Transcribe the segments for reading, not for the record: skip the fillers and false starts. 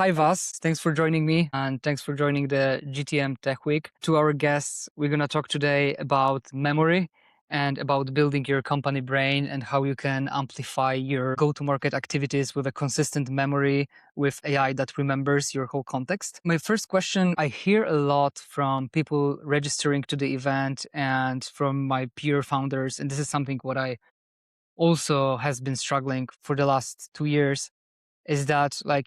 Hi, Vas. Thanks for joining me and thanks for joining the GTM Tech Week. To our guests, we're going to talk today about memory and about building your company brain and how you can amplify your go-to-market activities with a consistent memory with AI that remembers your whole context. My first question, I hear a lot from people registering to the event and from my peer founders, and this is something what I also has been struggling for the last 2 years is that I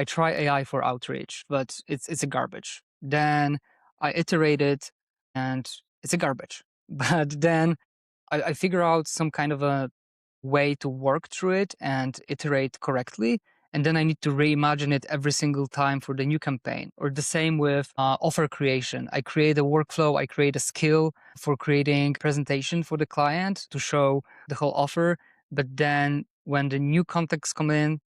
try AI for outreach, but it's a garbage. Then I iterate it and it's a garbage. But then I figure out some kind of a way to work through it and iterate correctly. And then I need to reimagine it every single time for the new campaign. Or the same with offer creation. I create a workflow, I create a skill for creating presentation for the client to show the whole offer. But then when the new contacts come in,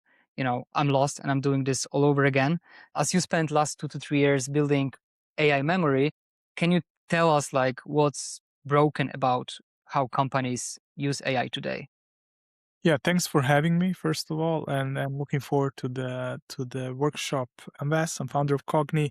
I'm lost and I'm doing this all over again. As you spent last 2 to 3 years building AI memory, can you tell us what's broken about how companies use AI today? Yeah, thanks for having me, first of all, and I'm looking forward to the workshop. I'm Vas, I'm founder of Cognee.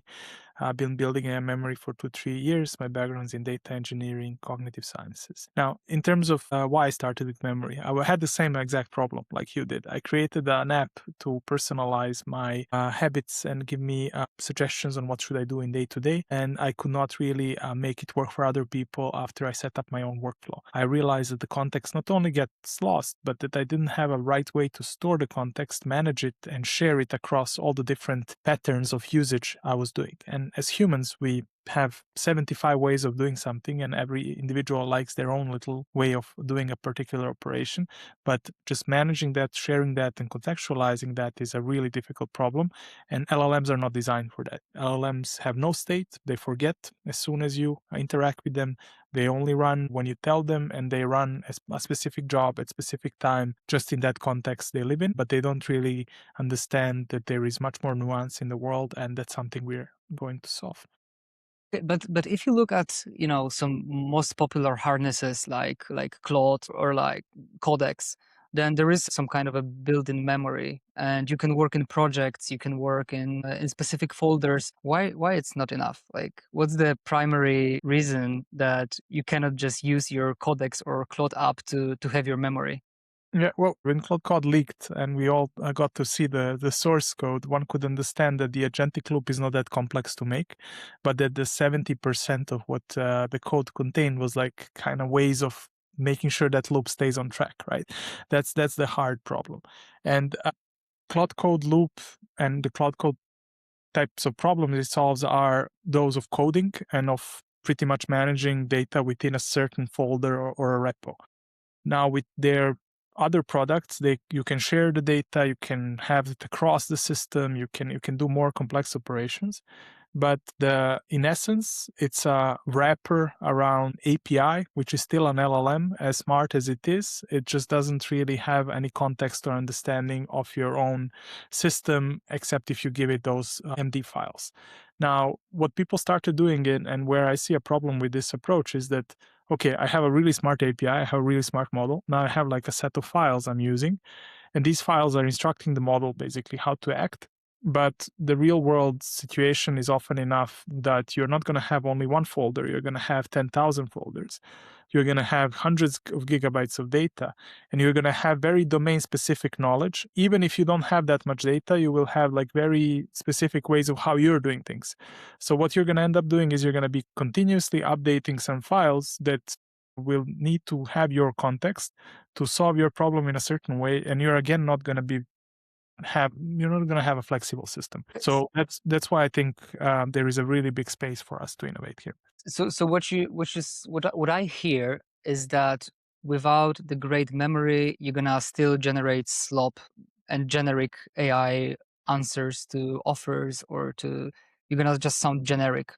I've been building a memory for 2, 3 years. My background is in data engineering, cognitive sciences. Now, in terms of why I started with memory, I had the same exact problem like you did. I created an app to personalize my habits and give me suggestions on what should I do in day to day, and I could not really make it work for other people after I set up my own workflow. I realized that the context not only gets lost, but that I didn't have a right way to store the context, manage it, and share it across all the different patterns of usage I was doing. And as humans, we have 75 ways of doing something, and every individual likes their own little way of doing a particular operation. But just managing that, sharing that, and contextualizing that is a really difficult problem. And LLMs are not designed for that. LLMs have no state, they forget as soon as you interact with them. They only run when you tell them, and they run a specific job at specific time, just in that context they live in. But they don't really understand that there is much more nuance in the world, and that's something we're going to solve. But if you look at some most popular harnesses like Claude or like Codex, then there is some kind of a built-in memory, and you can work in projects, you can work in specific folders. Why it's not enough? Like, what's the primary reason that you cannot just use your Codex or Claude app to have your memory? Yeah, well, when Cloud Code leaked and we all got to see the source code, one could understand that the agentic loop is not that complex to make, but that the 70% of what the code contained was like kind of ways of making sure that loop stays on track, right? That's the hard problem. And Cloud Code loop and the Cloud Code types of problems it solves are those of coding and of pretty much managing data within a certain folder or a repo. Now with their other products, you can share the data, you can have it across the system, you can do more complex operations. But in essence, it's a wrapper around API, which is still an LLM, as smart as it is. It just doesn't really have any context or understanding of your own system, except if you give it those MD files. Now, what people started doing, and where I see a problem with this approach, is that okay, I have a really smart API, I have a really smart model. Now I have like a set of files I'm using, and these files are instructing the model basically how to act. But the real world situation is often enough that you're not going to have only one folder, you're going to have 10,000 folders. You're going to have hundreds of gigabytes of data, and you're going to have very domain specific knowledge. Even if you don't have that much data, you will have like very specific ways of how you're doing things. So what you're going to end up doing is you're going to be continuously updating some files that will need to have your context to solve your problem in a certain way, and you're again not going to be you're not going to have a flexible system. So that's why I think there is a really big space for us to innovate here. So what I hear is that without the great memory, you're gonna still generate slop and generic AI answers to offers or to you're gonna just sound generic.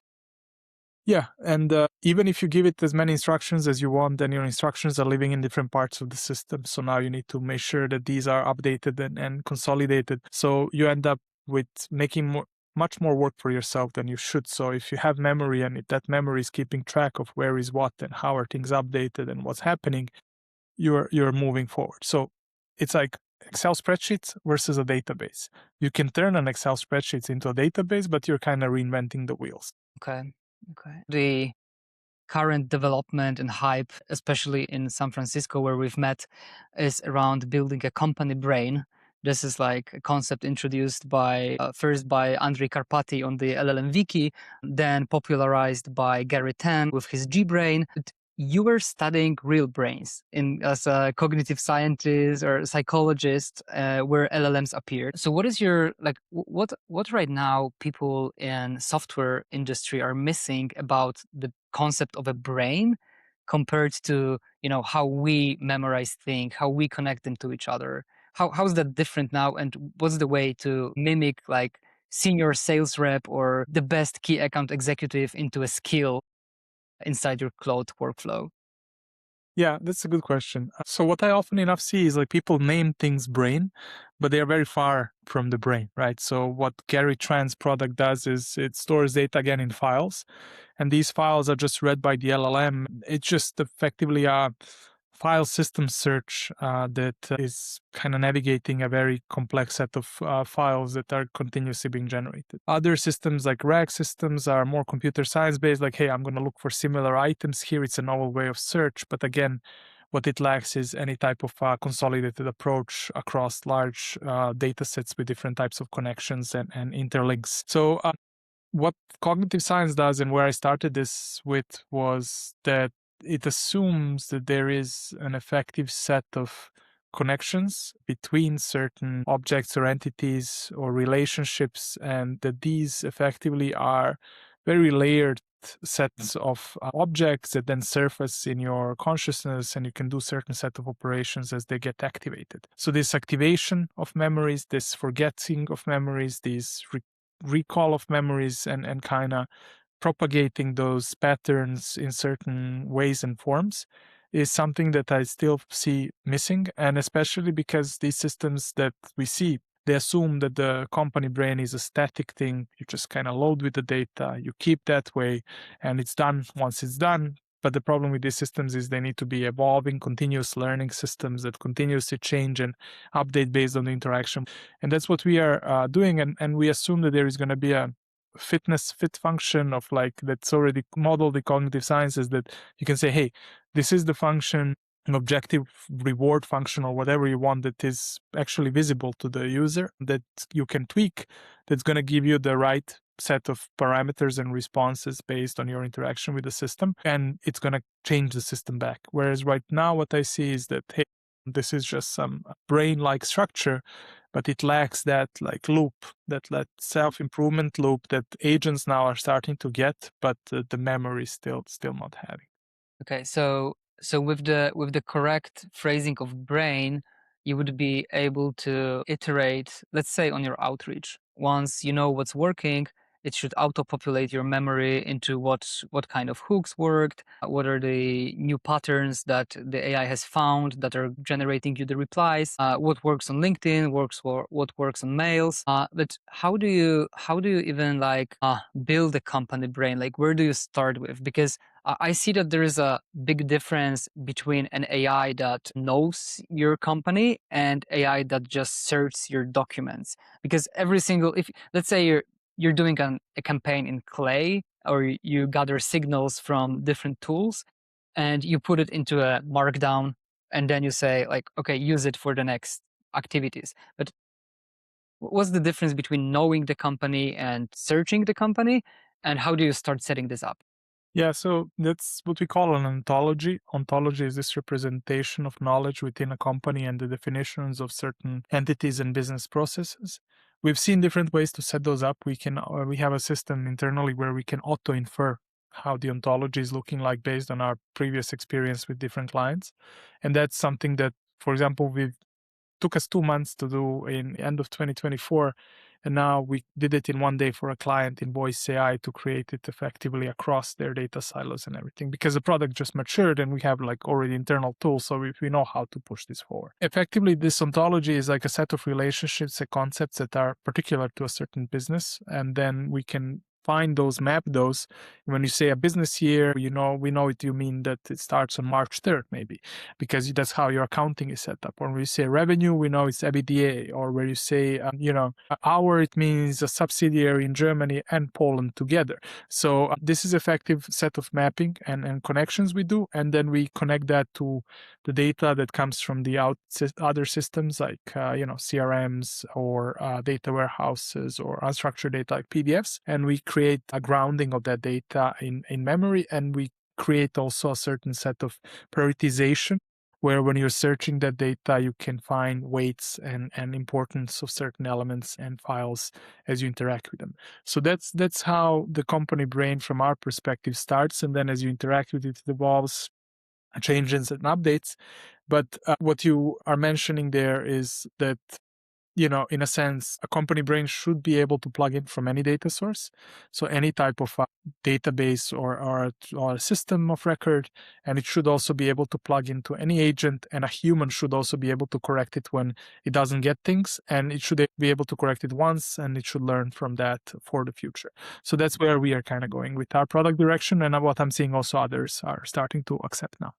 Yeah, and even if you give it as many instructions as you want, then your instructions are living in different parts of the system. So now you need to make sure that these are updated and consolidated. So you end up with making much more work for yourself than you should. So if you have memory and if that memory is keeping track of where is what and how are things updated and what's happening, you're moving forward. So it's like Excel spreadsheets versus a database. You can turn an Excel spreadsheet into a database, but you're kind of reinventing the wheels. Okay. The current development and hype, especially in San Francisco where we've met, is around building a company brain. This is like a concept introduced by first by Andrei Karpathy on the LLM Wiki, then popularized by Gary Tan with his G brain. You were studying real brains as a cognitive scientist or psychologist where LLMs appeared. So what is your what right now people in software industry are missing about the concept of a brain compared to how we memorize things, how we connect them to each other? How's that different now, and what's the way to mimic like senior sales rep or the best key account executive into a skill inside your cloud workflow? Yeah, that's a good question. So what I often enough see is like people name things brain, but they are very far from the brain, right? So what Gary Tran's product does is it stores data again in files, and these files are just read by the LLM. It's just effectively a file system search that is kind of navigating a very complex set of files that are continuously being generated. Other systems like RAG systems are more computer science based, like, hey, I'm going to look for similar items here. It's a novel way of search. But again, what it lacks is any type of consolidated approach across large data sets with different types of connections and interlinks. So what cognitive science does, and where I started this with, was that it assumes that there is an effective set of connections between certain objects or entities or relationships, and that these effectively are very layered sets of objects that then surface in your consciousness, and you can do certain set of operations as they get activated. So this activation of memories, this forgetting of memories, these recall of memories, and kind of propagating those patterns in certain ways and forms is something that I still see missing. And especially because these systems that we see, they assume that the company brain is a static thing. You just kind of load with the data, you keep that way, and it's done once it's done. But the problem with these systems is they need to be evolving, continuous learning systems that continuously change and update based on the interaction. And that's what we are doing. And we assume that there is going to be a fit function of like that's already modeled in cognitive sciences, that you can say, hey, this is the function, an objective reward function or whatever you want, that is actually visible to the user, that you can tweak, that's going to give you the right set of parameters and responses based on your interaction with the system, and it's going to change the system back. Whereas right now what I see is that, hey, this is just some brain-like structure, but it lacks that like loop, that self-improvement loop that agents now are starting to get, but the memory is still not having. Okay, so with the correct phrasing of brain, you would be able to iterate, let's say, on your outreach. Once you know what's working, it should auto-populate your memory into what kind of hooks worked, what are the new patterns that the AI has found that are generating you the replies, what works on LinkedIn, what works on mails. But how do you even like build a company brain? Like, where do you start with? Because I see that there is a big difference between an AI that knows your company and AI that just searches your documents. Because if let's say you're doing a campaign in Clay, or you gather signals from different tools and you put it into a markdown, and then you say like, okay, use it for the next activities. But what's the difference between knowing the company and searching the company, and how do you start setting this up? Yeah, so that's what we call an ontology. Ontology is this representation of knowledge within a company and the definitions of certain entities and business processes. We've seen different ways to set those up. We have a system internally where we can auto infer how the ontology is looking like based on our previous experience with different clients. And that's something that, for example, we took us 2 months to do in the end of 2024. And now we did it in 1 day for a client in Voice AI to create it effectively across their data silos and everything, because the product just matured and we have like already internal tools. So we know how to push this forward. Effectively, this ontology is like a set of relationships and concepts that are particular to a certain business. And then we can find those, map those. When you say a business year, we know it, you mean that it starts on March 3rd, maybe, because that's how your accounting is set up. Or when you say revenue, we know it's EBITDA. Or where you say, hour, it means a subsidiary in Germany and Poland together. So this is effective set of mapping and connections we do. And then we connect that to the data that comes from the other systems like, CRMs or data warehouses or unstructured data like PDFs. And we create a grounding of that data in memory. And we create also a certain set of prioritization where when you're searching that data, you can find weights and importance of certain elements and files as you interact with them. So that's how the company brain from our perspective starts. And then as you interact with it, it evolves, changes and updates. But what you are mentioning there is that, in a sense, a company brain should be able to plug in from any data source. So any type of database or a system of record, and it should also be able to plug into any agent, and a human should also be able to correct it when it doesn't get things, and it should be able to correct it once, and it should learn from that for the future. So that's where we are kind of going with our product direction, and what I'm seeing also others are starting to accept now.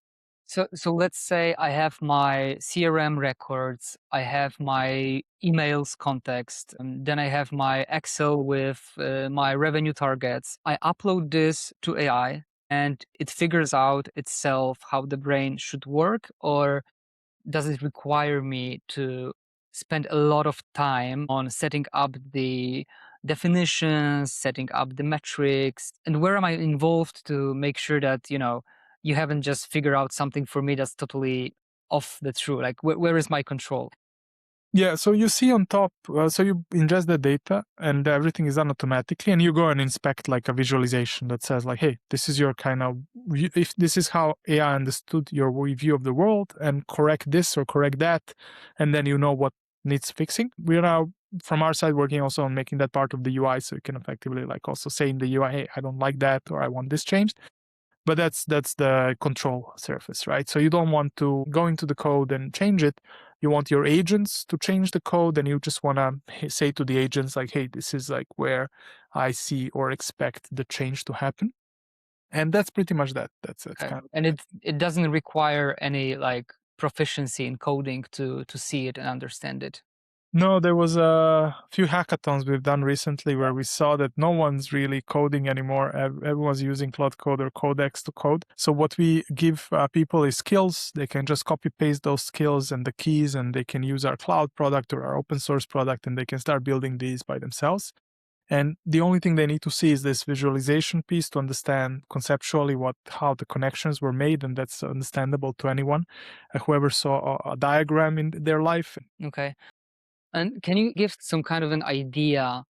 So let's say I have my CRM records, I have my emails context, and then I have my Excel with my revenue targets. I upload this to AI and it figures out itself how the brain should work, or does it require me to spend a lot of time on setting up the definitions, setting up the metrics, and where am I involved to make sure that, you haven't just figured out something for me that's totally off the true? Like, where is my control? Yeah, so you see on top, so you ingest the data and everything is done automatically, and you go and inspect like a visualization that says like, hey, this is your kind of, if this is how AI understood your view of the world, and correct this or correct that, and then you know what needs fixing. We're now from our side working also on making that part of the UI, so you can effectively like also say in the UI, hey, I don't like that, or I want this changed. But that's the control surface, right? So you don't want to go into the code and change it. You want your agents to change the code, and you just want to say to the agents like, hey, this is like where I see or expect the change to happen. And that's pretty much that. That's Okay. kind of And it doesn't require any like proficiency in coding to see it and understand it. No, there was a few hackathons we've done recently where we saw that no one's really coding anymore. Everyone's using Cloud Code or Codex to code. So what we give people is skills. They can just copy paste those skills and the keys, and they can use our cloud product or our open source product, and they can start building these by themselves. And the only thing they need to see is this visualization piece to understand conceptually how the connections were made, and that's understandable to anyone, whoever saw a diagram in their life. Okay. And can you give some kind of an idea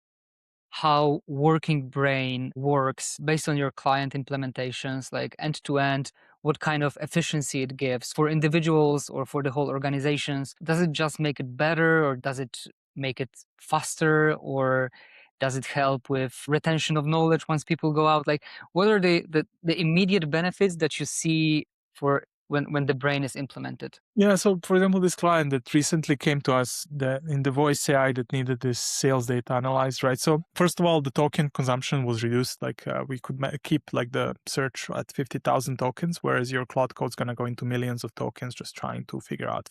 how Working Brain works based on your client implementations, like end to end, what kind of efficiency it gives for individuals or for the whole organizations? Does it just make it better, or does it make it faster, or does it help with retention of knowledge once people go out? Like, what are the immediate benefits that you see for when the brain is implemented? Yeah, so for example, this client that recently came to us in the voice AI that needed this sales data analyzed, right? So first of all, the token consumption was reduced. Like we could keep like the search at 50,000 tokens, whereas your Cloud Code's going to go into millions of tokens just trying to figure out,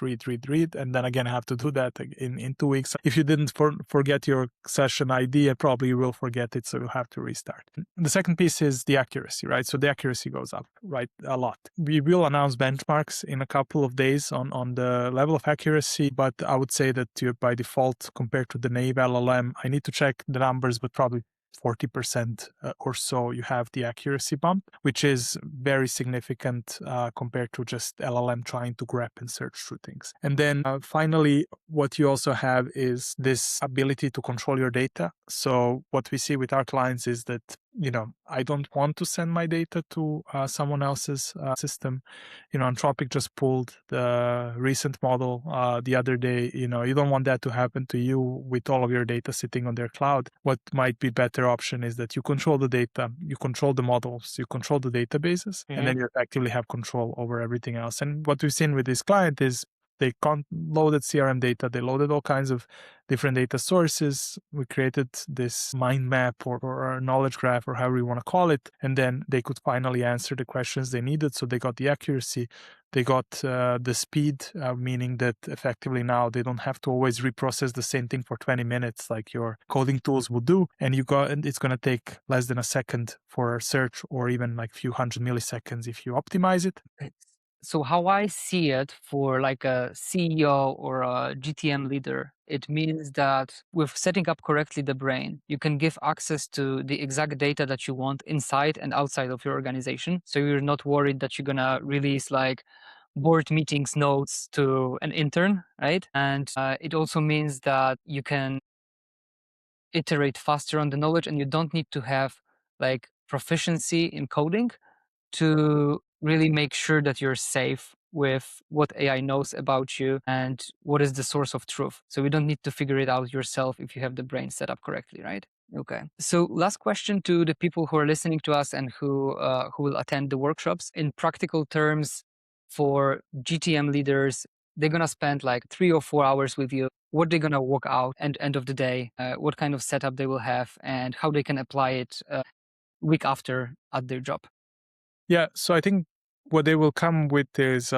read. And then again, I have to do that in 2 weeks. If you didn't forget your session ID, probably you will forget it. So you'll have to restart. The second piece is the accuracy, right? So the accuracy goes up, right? A lot. We will announce benchmarks in a couple of days on the level of accuracy, but I would say that by default, compared to the naive LLM, I need to check the numbers, but probably 40% or so you have the accuracy bump, which is very significant compared to just LLM trying to grab and search through things. And then finally, what you also have is this ability to control your data. So what we see with our clients is that, I don't want to send my data to someone else's system. Anthropic just pulled the recent model the other day. You don't want that to happen to you with all of your data sitting on their cloud. What might be better option is that you control the data, you control the models, you control the databases, and then you effectively have control over everything else. And what we've seen with this client is They loaded CRM data, they loaded all kinds of different data sources. We created this mind map or a knowledge graph or however you want to call it. And then they could finally answer the questions they needed. So they got the accuracy, they got the speed, meaning that effectively now they don't have to always reprocess the same thing for 20 minutes like your coding tools would do. And it's going to take less than a second for a search, or even like few hundred milliseconds if you optimize it. So how I see it for like a CEO or a GTM leader, it means that with setting up correctly the brain, you can give access to the exact data that you want inside and outside of your organization. So you're not worried that you're gonna release like board meetings notes to an intern, right? And it also means that you can iterate faster on the knowledge, and you don't need to have like proficiency in coding to really make sure that you're safe with what AI knows about you and what is the source of truth. So you don't need to figure it out yourself if you have the brain set up correctly, right? Okay. So last question to the people who are listening to us and who will attend the workshops. In practical terms, for GTM leaders, they're gonna spend like 3 or 4 hours with you. What they're gonna work out at end of the day, what kind of setup they will have, and how they can apply it week after at their job. Yeah, so I think what they will come with is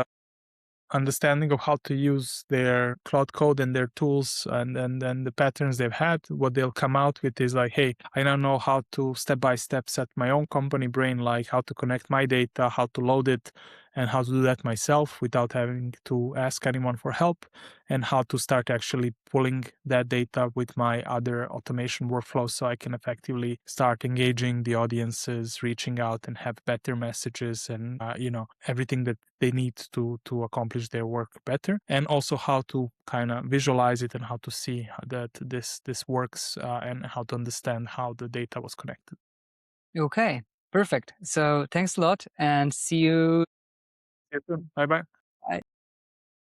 understanding of how to use their cloud code and their tools and the patterns they've had. What they'll come out with is like, hey, I now know how to step by step set my own company brain, like how to connect my data, how to load it, and how to do that myself without having to ask anyone for help, and how to start actually pulling that data with my other automation workflows so I can effectively start engaging the audiences, reaching out and have better messages and everything that they need to accomplish their work better, and also how to kind of visualize it and how to see that this works, and how to understand how the data was connected. Okay, perfect. So thanks a lot and see you. Bye bye. Bye.